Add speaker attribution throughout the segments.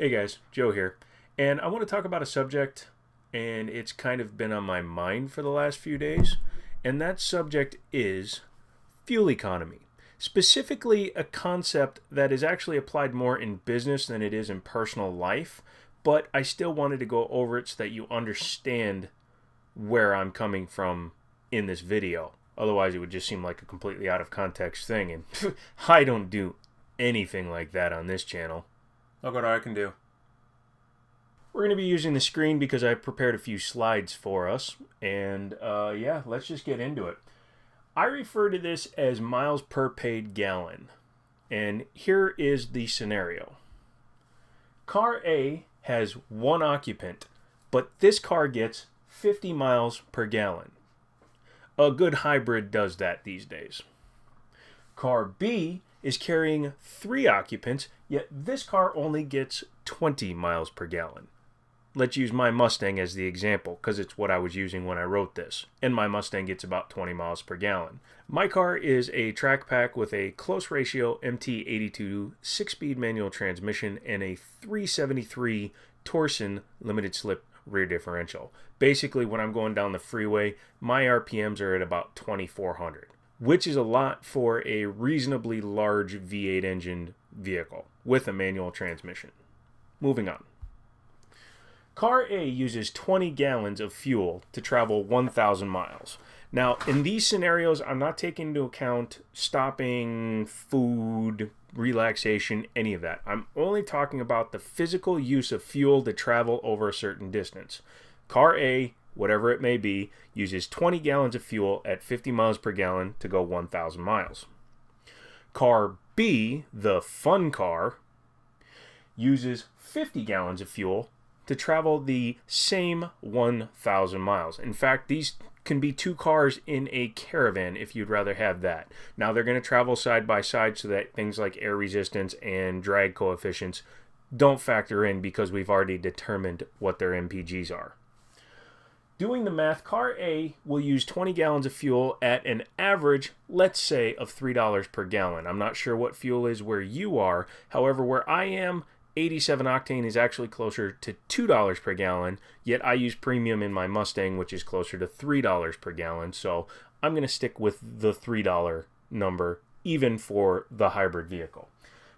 Speaker 1: Hey guys, Joe here. And I want to talk about a subject, and it's kind of been on my mind for the last few days. And that subject is fuel economy. Specifically, a concept that is actually applied more in business than it is in personal life. But I still wanted to go over it so that you understand where I'm coming from in this video. Otherwise, it would just seem like a completely out of context thing. And I don't do anything like that on this channel. Look what I can do. We're going to be using the screen because I prepared a few slides for us. And yeah, let's just get into it. I refer to this as miles per paid gallon. And here is the scenario. Car A has one occupant, but this car gets 50 miles per gallon. A good hybrid does that these days. Car B is carrying 3 occupants, yet this car only gets 20 miles per gallon. Let's use my Mustang as the example, because it's what I was using when I wrote this. And my Mustang gets about 20 miles per gallon. My car is a track pack with a close ratio MT82 6-speed manual transmission and a 373 Torsen limited slip rear differential. Basically, when I'm going down the freeway, my RPMs are at about 2,400. Which is a lot for a reasonably large V8 engine vehicle with a manual transmission. Moving on. Car A uses 20 gallons of fuel to travel 1,000 miles. Now, in these scenarios, I'm not taking into account stopping, food, relaxation, any of that. I'm only talking about the physical use of fuel to travel over a certain distance. Car A, whatever it may be, uses 20 gallons of fuel at 50 miles per gallon to go 1,000 miles. Car B, the fun car, uses 50 gallons of fuel to travel the same 1,000 miles. In fact, these can be 2 cars in a caravan if you'd rather have that. Now, they're going to travel side by side so that things like air resistance and drag coefficients don't factor in because we've already determined what their MPGs are. Doing the math, Car A will use 20 gallons of fuel at an average, let's say, of $3 per gallon. I'm not sure what fuel is where you are. However, where I am, 87 octane is actually closer to $2 per gallon, yet I use premium in my Mustang, which is closer to $3 per gallon. So I'm going to stick with the $3 number, even for the hybrid vehicle.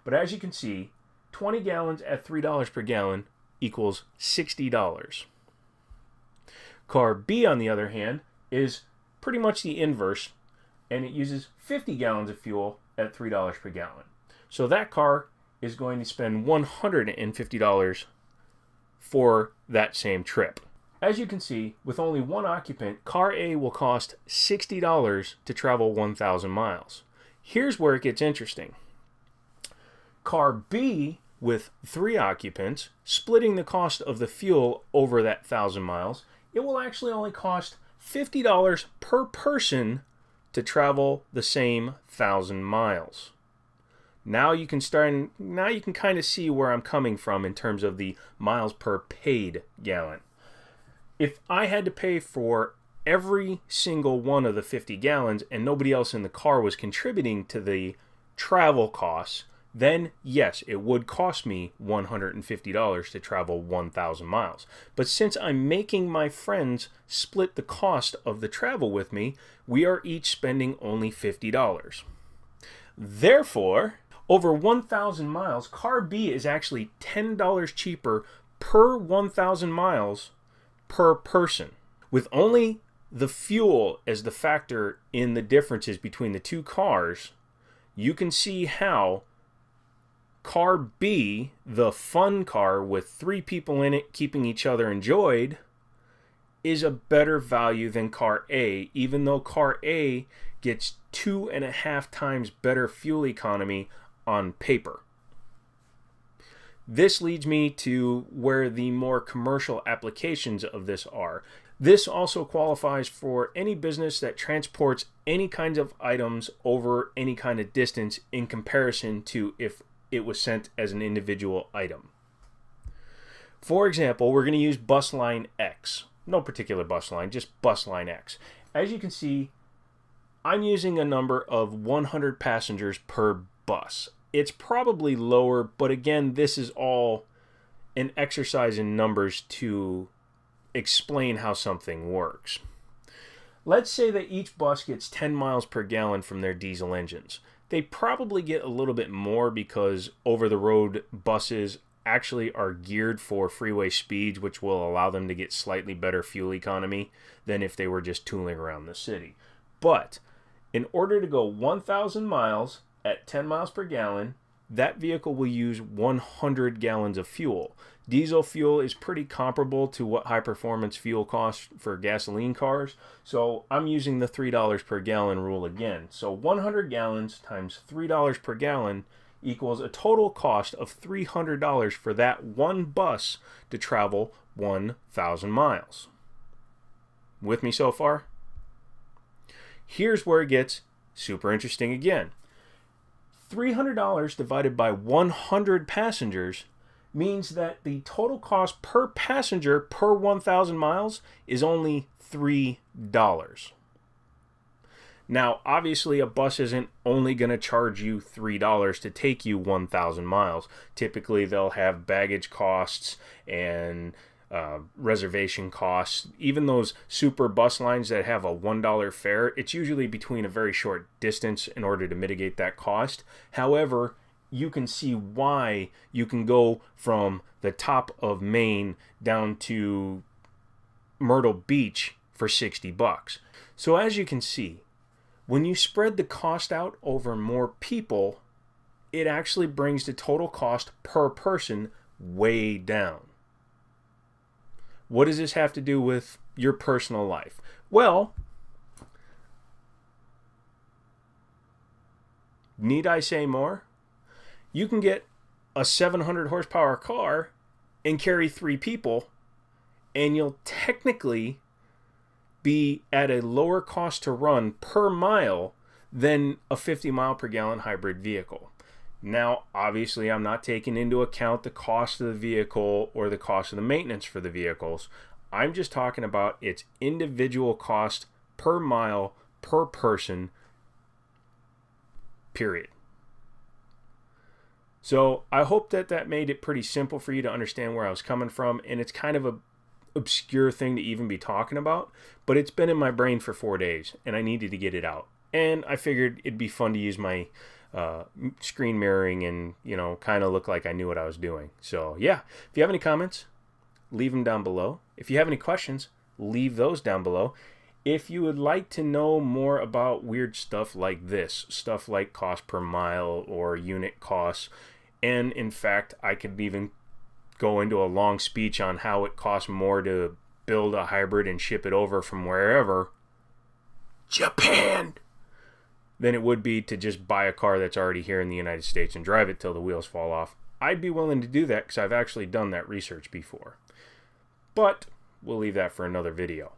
Speaker 1: But as you can see, 20 gallons at $3 per gallon equals $60. Car B, on the other hand, is pretty much the inverse, and it uses 50 gallons of fuel at $3 per gallon. So that car is going to spend $150 for that same trip. As you can see, with only one occupant, Car A will cost $60 to travel 1,000 miles. Here's where it gets interesting. Car B, with 3 occupants, splitting the cost of the fuel over that 1,000 miles, it will actually only cost $50 per person to travel the same 1,000 miles. Now you can kind of see where I'm coming from in terms of the miles per paid gallon. If I had to pay for every single one of the 50 gallons and nobody else in the car was contributing to the travel costs, then yes, it would cost me $150 to travel 1,000 miles. But since I'm making my friends split the cost of the travel with me, we are each spending only $50. Therefore, over 1,000 miles, Car B is actually $10 cheaper per 1,000 miles per person. With only the fuel as the factor in the differences between the 2 cars, you can see how Car B, the fun car with 3 people in it keeping each other enjoyed, is a better value than Car A, even though Car A gets 2.5 times better fuel economy on paper. This leads me to where the more commercial applications of this are. This also qualifies for any business that transports any kinds of items over any kind of distance in comparison to if it was sent as an individual item. For example, we're going to use bus line X. No particular bus line, just bus line X. As you can see, I'm using a number of 100 passengers per bus. It's probably lower, but again, this is all an exercise in numbers to explain how something works. Let's say that each bus gets 10 miles per gallon from their diesel engines. They probably get a little bit more because over-the-road buses actually are geared for freeway speeds, which will allow them to get slightly better fuel economy than if they were just tooling around the city. But in order to go 1,000 miles at 10 miles per gallon, that vehicle will use 100 gallons of fuel. Diesel fuel is pretty comparable to what high-performance fuel costs for gasoline cars, so I'm using the $3 per gallon rule again. So 100 gallons times $3 per gallon equals a total cost of $300 for that one bus to travel 1,000 miles. With me so far? Here's where it gets super interesting again. $300 divided by 100 passengers means that the total cost per passenger per 1,000 miles is only $3. Now, obviously, a bus isn't only going to charge you $3 to take you 1,000 miles. Typically, they'll have baggage costs and reservation costs. Even those super bus lines that have a $1 fare, it's usually between a very short distance in order to mitigate that cost. However, you can see why you can go from the top of Maine down to Myrtle Beach for $60. So as you can see, when you spread the cost out over more people, it actually brings the total cost per person way down. What does this have to do with your personal life? Well, need I say more? You can get a 700 horsepower car and carry 3 people, and you'll technically be at a lower cost to run per mile than a 50 mile per gallon hybrid vehicle. Now, obviously, I'm not taking into account the cost of the vehicle or the cost of the maintenance for the vehicles. I'm just talking about its individual cost per mile per person, period. So I hope that made it pretty simple for you to understand where I was coming from, and it's kind of a obscure thing to even be talking about, but it's been in my brain for 4 days, and I needed to get it out. And I figured it'd be fun to use my screen mirroring and, kind of look like I knew what I was doing. So yeah, if you have any comments, leave them down below. If you have any questions, leave those down below. If you would like to know more about weird stuff like this, stuff like cost per mile or unit costs, and in fact, I could even go into a long speech on how it costs more to build a hybrid and ship it over from wherever, Japan, than it would be to just buy a car that's already here in the United States and drive it till the wheels fall off. I'd be willing to do that because I've actually done that research before. But we'll leave that for another video.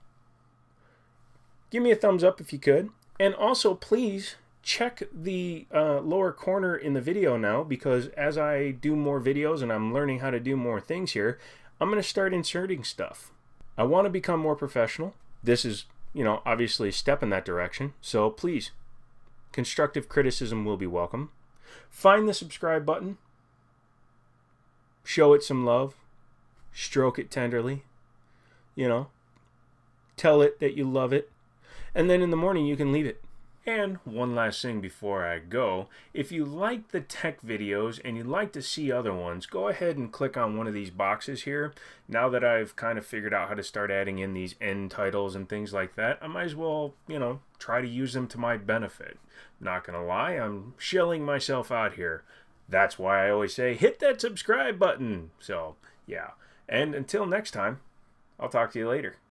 Speaker 1: Give me a thumbs up if you could. And also, please check the lower corner in the video now, because as I do more videos and I'm learning how to do more things here, I'm going to start inserting stuff. I want to become more professional. This is, obviously a step in that direction. So please, constructive criticism will be welcome. Find the subscribe button. Show it some love. Stroke it tenderly. Tell it that you love it. And then in the morning you can leave it. And one last thing before I go, if you like the tech videos and you'd like to see other ones, go ahead and click on one of these boxes here. Now that I've kind of figured out how to start adding in these end titles and things like that, I might as well, try to use them to my benefit. Not gonna lie, I'm shelling myself out here. That's why I always say, hit that subscribe button. So, yeah. And until next time, I'll talk to you later.